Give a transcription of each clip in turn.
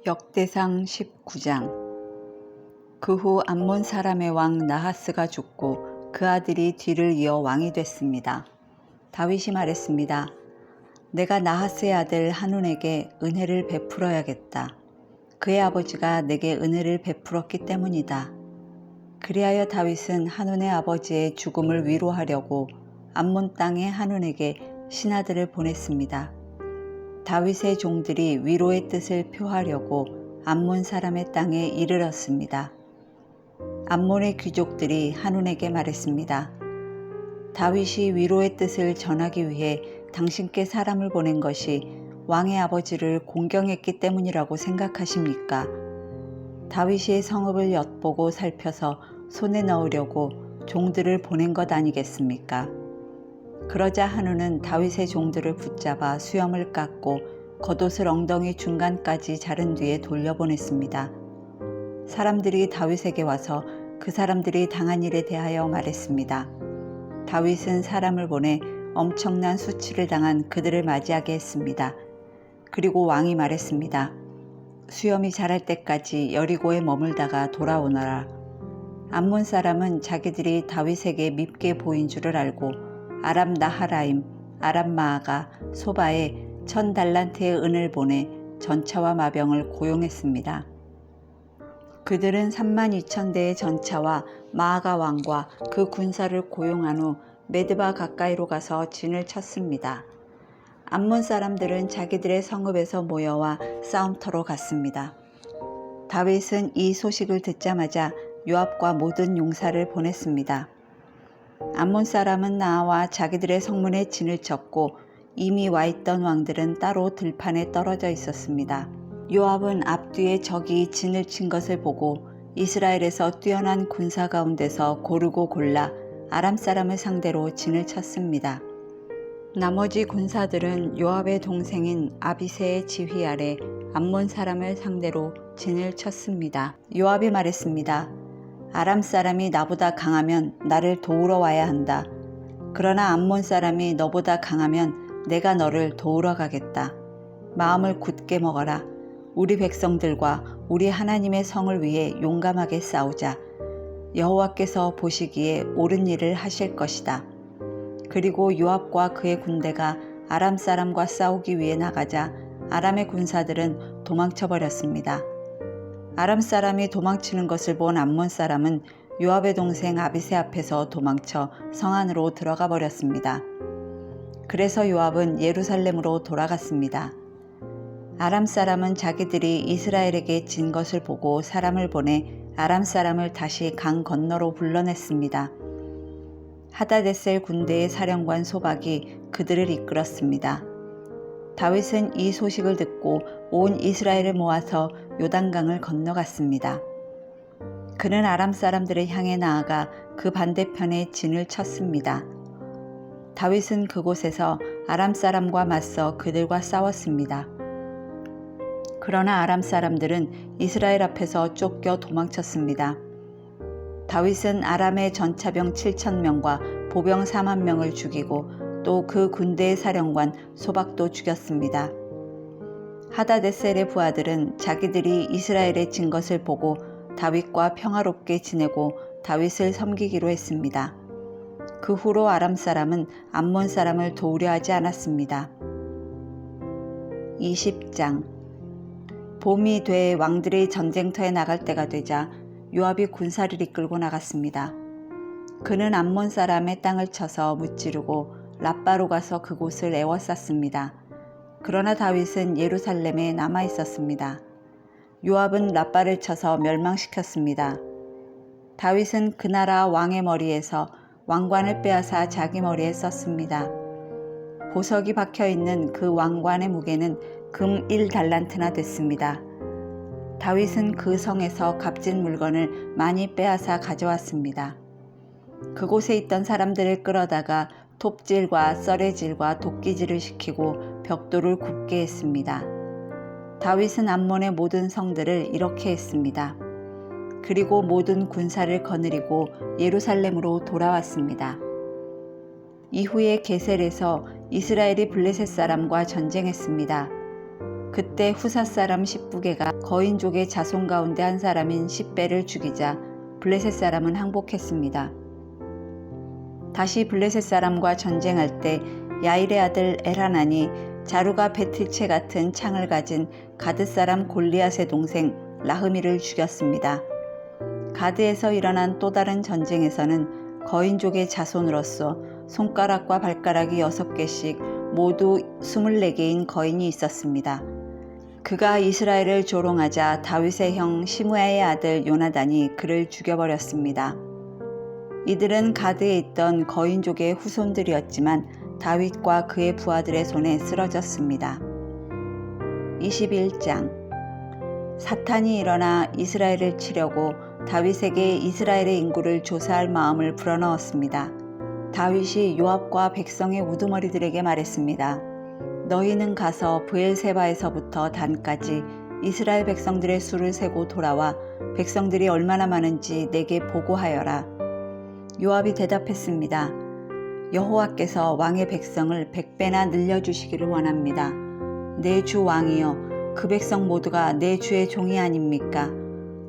역대상 19장. 그 후 암몬 사람의 왕 나하스가 죽고 그 아들이 뒤를 이어 왕이 됐습니다. 다윗이 말했습니다. 내가 나하스의 아들 한운에게 은혜를 베풀어야겠다. 그의 아버지가 내게 은혜를 베풀었기 때문이다. 그리하여 다윗은 한운의 아버지의 죽음을 위로하려고 암몬 땅의 한운에게 신하들을 보냈습니다. 다윗의 종들이 위로의 뜻을 표하려고 암몬 사람의 땅에 이르렀습니다. 암몬의 귀족들이 한운에게 말했습니다. 다윗이 위로의 뜻을 전하기 위해 당신께 사람을 보낸 것이 왕의 아버지를 공경했기 때문이라고 생각하십니까? 다윗이 성읍을 엿보고 살펴서 손에 넣으려고 종들을 보낸 것 아니겠습니까? 그러자 한운은 다윗의 종들을 붙잡아 수염을 깎고 겉옷을 엉덩이 중간까지 자른 뒤에 돌려보냈습니다. 사람들이 다윗에게 와서 그 사람들이 당한 일에 대하여 말했습니다. 다윗은 사람을 보내 엄청난 수치를 당한 그들을 맞이하게 했습니다. 그리고 왕이 말했습니다. 수염이 자랄 때까지 여리고에 머물다가 돌아오너라. 암몬 사람은 자기들이 다윗에게 밉게 보인 줄을 알고 아람 나하라임, 아람 마아가 소바에 1000달란트의 은을 보내 전차와 마병을 고용했습니다. 그들은 32,000대의 전차와 마아가 왕과 그 군사를 고용한 후 메드바 가까이로 가서 진을 쳤습니다. 암몬 사람들은 자기들의 성읍에서 모여와 싸움터로 갔습니다. 다윗은 이 소식을 듣자마자 요압과 모든 용사를 보냈습니다. 암몬 사람은 나와 자기들의 성문에 진을 쳤고 이미 와있던 왕들은 따로 들판에 떨어져 있었습니다. 요압은 앞뒤에 적이 진을 친 것을 보고 이스라엘에서 뛰어난 군사 가운데서 고르고 골라 아람 사람을 상대로 진을 쳤습니다. 나머지 군사들은 요압의 동생인 아비새의 지휘 아래 암몬 사람을 상대로 진을 쳤습니다. 요압이 말했습니다. 아람 사람이 나보다 강하면 나를 도우러 와야 한다. 그러나 암몬 사람이 너보다 강하면 내가 너를 도우러 가겠다. 마음을 굳게 먹어라. 우리 백성들과 우리 하나님의 성을 위해 용감하게 싸우자. 여호와께서 보시기에 옳은 일을 하실 것이다. 그리고 요압과 그의 군대가 아람 사람과 싸우기 위해 나가자 아람의 군사들은 도망쳐버렸습니다. 아람 사람이 도망치는 것을 본 암몬 사람은 요압의 동생 아비새 앞에서 도망쳐 성 안으로 들어가 버렸습니다. 그래서 요압은 예루살렘으로 돌아갔습니다. 아람 사람은 자기들이 이스라엘에게 진 것을 보고 사람을 보내 아람 사람을 다시 강 건너로 불러냈습니다. 하다데셀 군대의 사령관 소박이 그들을 이끌었습니다. 다윗은 이 소식을 듣고 온 이스라엘을 모아서 요단강을 건너갔습니다. 그는 아람 사람들을 향해 나아가 그 반대편에 진을 쳤습니다. 다윗은 그곳에서 아람 사람과 맞서 그들과 싸웠습니다. 그러나 아람 사람들은 이스라엘 앞에서 쫓겨 도망쳤습니다. 다윗은 아람의 전차병 7,000명과 보병 40,000명을 죽이고 또 그 군대의 사령관 소박도 죽였습니다. 하다데셀의 부하들은 자기들이 이스라엘에 진 것을 보고 다윗과 평화롭게 지내고 다윗을 섬기기로 했습니다. 그 후로 아람 사람은 암몬 사람을 도우려 하지 않았습니다. 20장. 봄이 돼 왕들이 전쟁터에 나갈 때가 되자 요압이 군사를 이끌고 나갔습니다. 그는 암몬 사람의 땅을 쳐서 무찌르고 라빠로 가서 그곳을 에워쌌습니다. 그러나 다윗은 예루살렘에 남아 있었습니다. 요압은 라빠를 쳐서 멸망시켰습니다. 다윗은 그 나라 왕의 머리에서 왕관을 빼앗아 자기 머리에 썼습니다. 보석이 박혀있는 그 왕관의 무게는 금 1달란트나 됐습니다. 다윗은 그 성에서 값진 물건을 많이 빼앗아 가져왔습니다. 그곳에 있던 사람들을 끌어다가 톱질과 썰애질과 도끼질을 시키고 벽돌을 굽게 했습니다. 다윗은 암몬의 모든 성들을 이렇게 했습니다. 그리고 모든 군사를 거느리고 예루살렘으로 돌아왔습니다. 이후에 게셀에서 이스라엘이 블레셋 사람과 전쟁했습니다. 그때 후사 사람 10부계가 거인족의 자손 가운데 한 사람인 십배를 죽이자 블레셋 사람은 항복했습니다. 다시 블레셋 사람과 전쟁할 때 야일의 아들 엘하난이 자루가 배틀채 같은 창을 가진 가드 사람 골리앗의 동생 라흐미를 죽였습니다. 가드에서 일어난 또 다른 전쟁에서는 거인족의 자손으로서 손가락과 발가락이 6개씩 모두 24개인 거인이 있었습니다. 그가 이스라엘을 조롱하자 다윗의 형 시므야의 아들 요나단이 그를 죽여버렸습니다. 이들은 가드에 있던 거인족의 후손들이었지만 다윗과 그의 부하들의 손에 쓰러졌습니다. 21장 사탄이 일어나 이스라엘을 치려고 다윗에게 이스라엘의 인구를 조사할 마음을 불어넣었습니다. 다윗이 요압과 백성의 우두머리들에게 말했습니다. 너희는 가서 브엘세바에서부터 단까지 이스라엘 백성들의 수를 세고 돌아와 백성들이 얼마나 많은지 내게 보고하여라. 요압이 대답했습니다. 여호와께서 왕의 백성을 100배나 늘려주시기를 원합니다. 내 주 왕이여, 그 백성 모두가 내 주의 종이 아닙니까?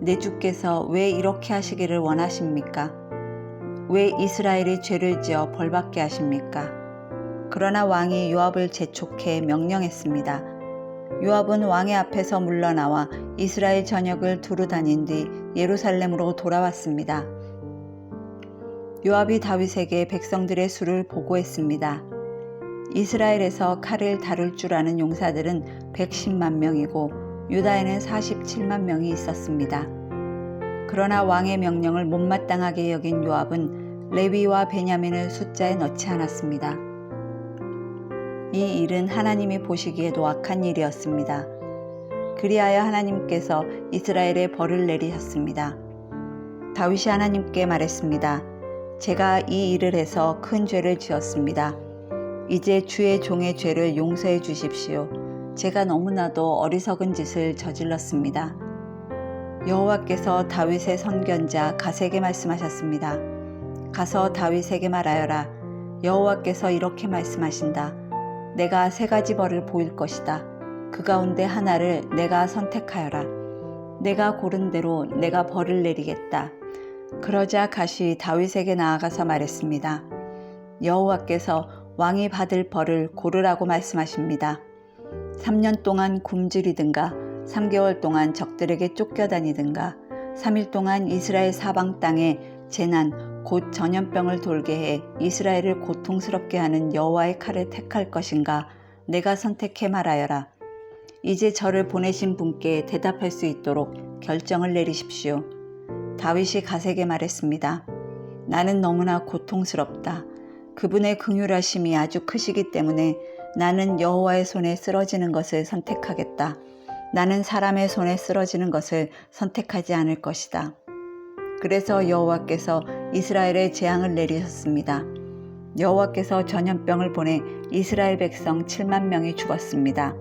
내 주께서 왜 이렇게 하시기를 원하십니까? 왜 이스라엘이 죄를 지어 벌받게 하십니까? 그러나 왕이 요압을 재촉해 명령했습니다. 요압은 왕의 앞에서 물러나와 이스라엘 전역을 두루 다닌 뒤 예루살렘으로 돌아왔습니다. 요압이 다윗에게 백성들의 수를 보고했습니다. 이스라엘에서 칼을 다룰 줄 아는 용사들은 110만 명이고 유다에는 47만 명이 있었습니다. 그러나 왕의 명령을 못마땅하게 여긴 요압은 레위와 베냐민을 숫자에 넣지 않았습니다. 이 일은 하나님이 보시기에도 악한 일이었습니다. 그리하여 하나님께서 이스라엘에 벌을 내리셨습니다. 다윗이 하나님께 말했습니다. 제가 이 일을 해서 큰 죄를 지었습니다. 이제 주의 종의 죄를 용서해 주십시오. 제가 너무나도 어리석은 짓을 저질렀습니다. 여호와께서 다윗의 선견자 갓에게 말씀하셨습니다. 가서 다윗에게 말하여라. 여호와께서 이렇게 말씀하신다. 내가 3가지 벌을 보일 것이다. 그 가운데 하나를 내가 선택하여라. 내가 고른 대로 내가 벌을 내리겠다. 그러자 갓이 다윗에게 나아가서 말했습니다. 여호와께서 왕이 받을 벌을 고르라고 말씀하십니다. 3년 동안 굶주리든가 3개월 동안 적들에게 쫓겨다니든가 3일 동안 이스라엘 사방 땅에 재난 곧 전염병을 돌게 해 이스라엘을 고통스럽게 하는 여호와의 칼을 택할 것인가 내가 선택해 말하여라. 이제 저를 보내신 분께 대답할 수 있도록 결정을 내리십시오. 다윗이 갓에게 말했습니다. 나는 너무나 고통스럽다. 그분의 긍휼하심이 아주 크시기 때문에 나는 여호와의 손에 쓰러지는 것을 선택하겠다. 나는 사람의 손에 쓰러지는 것을 선택하지 않을 것이다. 그래서 여호와께서 이스라엘에 재앙을 내리셨습니다. 여호와께서 전염병을 보내 이스라엘 백성 7만 명이 죽었습니다.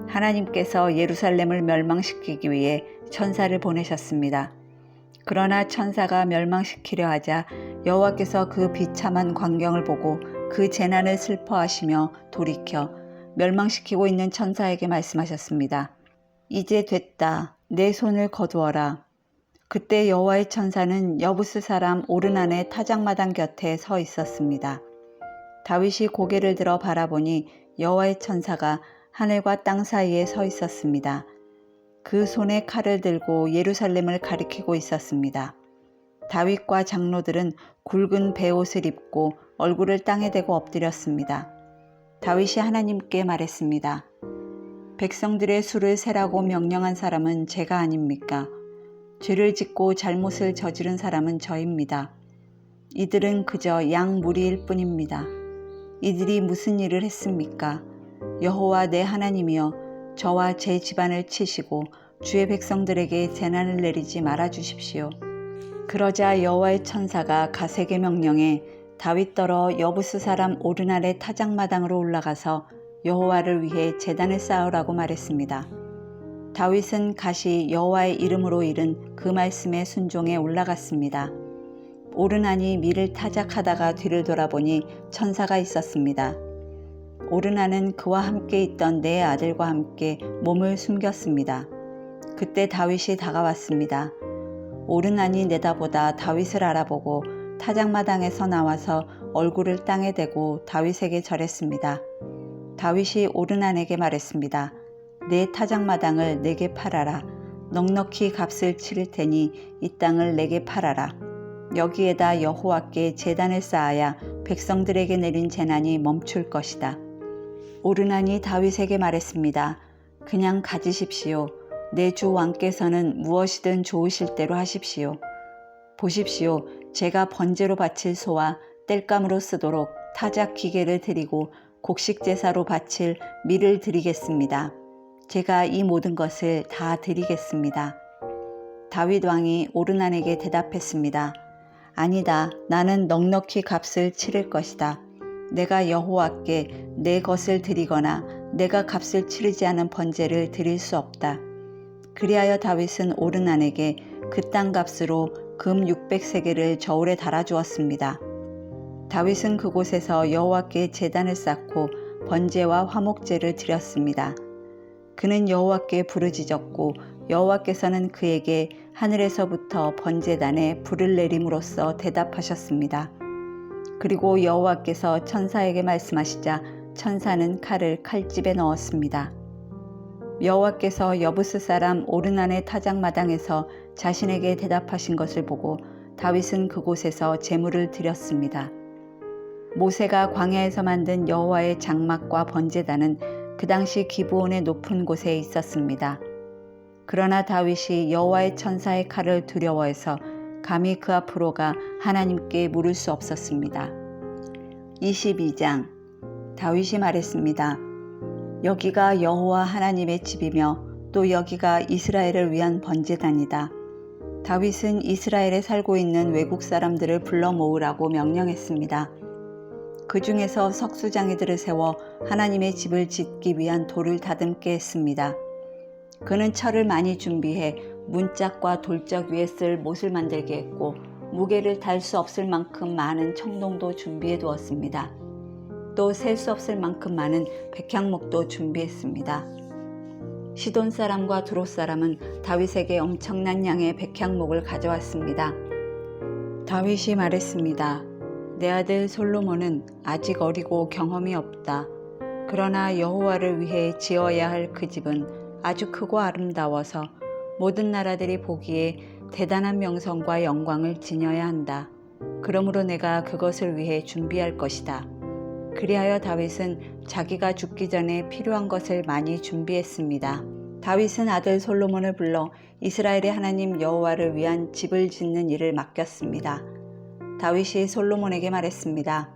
하나님께서 예루살렘을 멸망시키기 위해 천사를 보내셨습니다. 그러나 천사가 멸망시키려 하자 여호와께서 그 비참한 광경을 보고 그 재난을 슬퍼하시며 돌이켜 멸망시키고 있는 천사에게 말씀하셨습니다. 이제 됐다. 내 손을 거두어라. 그때 여호와의 천사는 여부스 사람 오르난의 타작마당 곁에 서 있었습니다. 다윗이 고개를 들어 바라보니 여호와의 천사가 하늘과 땅 사이에 서 있었습니다. 그 손에 칼을 들고 예루살렘을 가리키고 있었습니다. 다윗과 장로들은 굵은 베옷을 입고 얼굴을 땅에 대고 엎드렸습니다. 다윗이 하나님께 말했습니다. 백성들의 수를 세라고 명령한 사람은 제가 아닙니까? 죄를 짓고 잘못을 저지른 사람은 저입니다. 이들은 그저 양 무리일 뿐입니다. 이들이 무슨 일을 했습니까? 여호와 내 하나님이여, 저와 제 집안을 치시고 주의 백성들에게 재난을 내리지 말아 주십시오. 그러자 여호와의 천사가 갓에게 명령해 다윗더러 여부스 사람 오르날의 타작마당으로 올라가서 여호와를 위해 제단을 쌓으라고 말했습니다. 다윗은 갓이 여호와의 이름으로 이른 그 말씀에 순종해 올라갔습니다. 오르난이 밀을 타작하다가 뒤를 돌아보니 천사가 있었습니다. 오르난은 그와 함께 있던 네 아들과 함께 몸을 숨겼습니다. 그때 다윗이 다가왔습니다. 오르나니 내다보다 다윗을 알아보고 타작마당에서 나와서 얼굴을 땅에 대고 다윗에게 절했습니다. 다윗이 오르난에게 말했습니다. 내 타작마당을 내게 팔아라. 넉넉히 값을 치를 테니 이 땅을 내게 팔아라. 여기에다 여호와께 제단을 쌓아야 백성들에게 내린 재난이 멈출 것이다. 오르난이 다윗에게 말했습니다. 그냥 가지십시오. 내 주 왕께서는 무엇이든 좋으실 대로 하십시오. 보십시오. 제가 번제로 바칠 소와 땔감으로 쓰도록 타작 기계를 드리고 곡식 제사로 바칠 밀을 드리겠습니다. 제가 이 모든 것을 다 드리겠습니다. 다윗 왕이 오르난에게 대답했습니다. 아니다. 나는 넉넉히 값을 치를 것이다. 내가 여호와께 내 것을 드리거나 내가 값을 치르지 않은 번제를 드릴 수 없다. 그리하여 다윗은 오르난에게 그 땅 값으로 금 600세겔을 저울에 달아주었습니다. 다윗은 그곳에서 여호와께 제단을 쌓고 번제와 화목제를 드렸습니다. 그는 여호와께 부르짖었고 여호와께서는 그에게 하늘에서부터 번제단에 불을 내림으로써 대답하셨습니다. 그리고 여호와께서 천사에게 말씀하시자 천사는 칼을 칼집에 넣었습니다. 여호와께서 여부스 사람 오르난의 타작마당에서 자신에게 대답하신 것을 보고 다윗은 그곳에서 제물을 드렸습니다. 모세가 광야에서 만든 여호와의 장막과 번제단은 그 당시 기브온의 높은 곳에 있었습니다. 그러나 다윗이 여호와의 천사의 칼을 두려워해서 감히 그 앞으로 가 하나님께 물을 수 없었습니다. 22장 다윗이 말했습니다. 여기가 여호와 하나님의 집이며 또 여기가 이스라엘을 위한 번제단이다. 다윗은 이스라엘에 살고 있는 외국 사람들을 불러 모으라고 명령했습니다. 그 중에서 석수장이들을 세워 하나님의 집을 짓기 위한 돌을 다듬게 했습니다. 그는 철을 많이 준비해 문짝과 돌적 위에 쓸 못을 만들게 했고 무게를 달 수 없을 만큼 많은 청동도 준비해 두었습니다. 또 셀 수 없을 만큼 많은 백향목도 준비했습니다. 시돈 사람과 두롯 사람은 다윗에게 엄청난 양의 백향목을 가져왔습니다. 다윗이 말했습니다. 내 아들 솔로몬은 아직 어리고 경험이 없다. 그러나 여호와를 위해 지어야 할 그 집은 아주 크고 아름다워서 모든 나라들이 보기에 대단한 명성과 영광을 지녀야 한다. 그러므로 내가 그것을 위해 준비할 것이다. 그리하여 다윗은 자기가 죽기 전에 필요한 것을 많이 준비했습니다. 다윗은 아들 솔로몬을 불러 이스라엘의 하나님 여호와를 위한 집을 짓는 일을 맡겼습니다. 다윗이 솔로몬에게 말했습니다.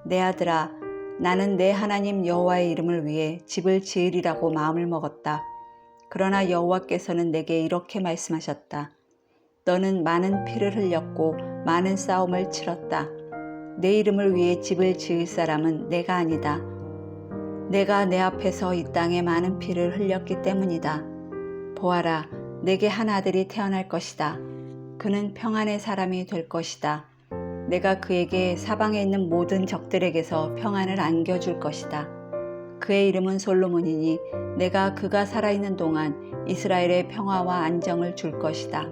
내 아들아, 나는 내 하나님 여호와의 이름을 위해 집을 지으리라고 마음을 먹었다. 그러나 여호와께서는 내게 이렇게 말씀하셨다. 너는 많은 피를 흘렸고 많은 싸움을 치렀다. 내 이름을 위해 집을 지을 사람은 내가 아니다. 내가 내 앞에서 이 땅에 많은 피를 흘렸기 때문이다. 보아라, 내게 한 아들이 태어날 것이다. 그는 평안의 사람이 될 것이다. 내가 그에게 사방에 있는 모든 적들에게서 평안을 안겨줄 것이다. 그의 이름은 솔로몬이니 내가 그가 살아있는 동안 이스라엘의 평화와 안정을 줄 것이다.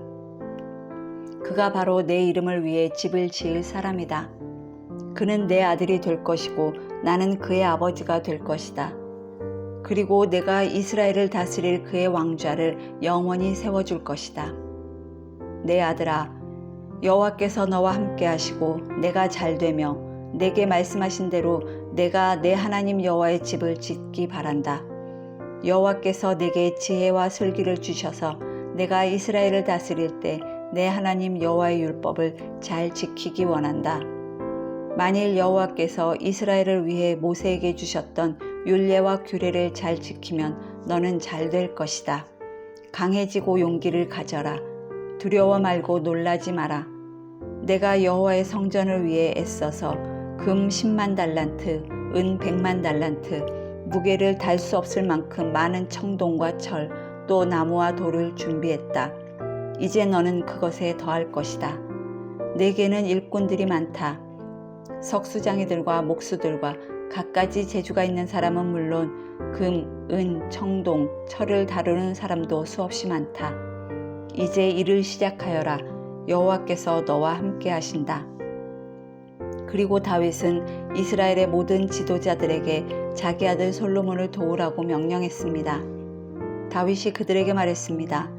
그가 바로 내 이름을 위해 집을 지을 사람이다. 그는 내 아들이 될 것이고 나는 그의 아버지가 될 것이다. 그리고 내가 이스라엘을 다스릴 그의 왕좌를 영원히 세워줄 것이다. 내 아들아, 여호와께서 너와 함께 하시고 내가 잘되며 내게 말씀하신 대로 내가 내 하나님 여호와의 집을 짓기 바란다. 여호와께서 내게 지혜와 슬기를 주셔서 내가 이스라엘을 다스릴 때 내 하나님 여호와의 율법을 잘 지키기 원한다. 만일 여호와께서 이스라엘을 위해 모세에게 주셨던 율례와 규례를 잘 지키면 너는 잘 될 것이다. 강해지고 용기를 가져라. 두려워 말고 놀라지 마라. 내가 여호와의 성전을 위해 애써서 금 10만 달란트, 은 100만 달란트, 무게를 달 수 없을 만큼 많은 청동과 철, 또 나무와 돌을 준비했다. 이제 너는 그것에 더할 것이다. 내게는 일꾼들이 많다. 석수장이들과 목수들과 갖가지 재주가 있는 사람은 물론 금, 은, 청동, 철을 다루는 사람도 수없이 많다. 이제 일을 시작하여라. 여호와께서 너와 함께 하신다. 그리고 다윗은 이스라엘의 모든 지도자들에게 자기 아들 솔로몬을 도우라고 명령했습니다. 다윗이 그들에게 말했습니다.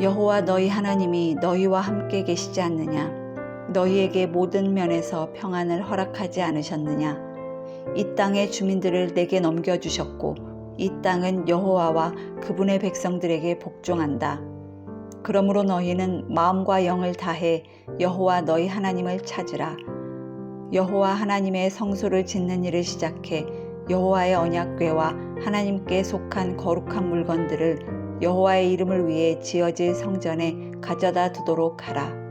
여호와 너희 하나님이 너희와 함께 계시지 않느냐? 너희에게 모든 면에서 평안을 허락하지 않으셨느냐? 이 땅의 주민들을 내게 넘겨주셨고 이 땅은 여호와와 그분의 백성들에게 복종한다. 그러므로 너희는 마음과 영을 다해 여호와 너희 하나님을 찾으라. 여호와 하나님의 성소를 짓는 일을 시작해 여호와의 언약궤와 하나님께 속한 거룩한 물건들을 여호와의 이름을 위해 지어질 성전에 가져다 두도록 하라.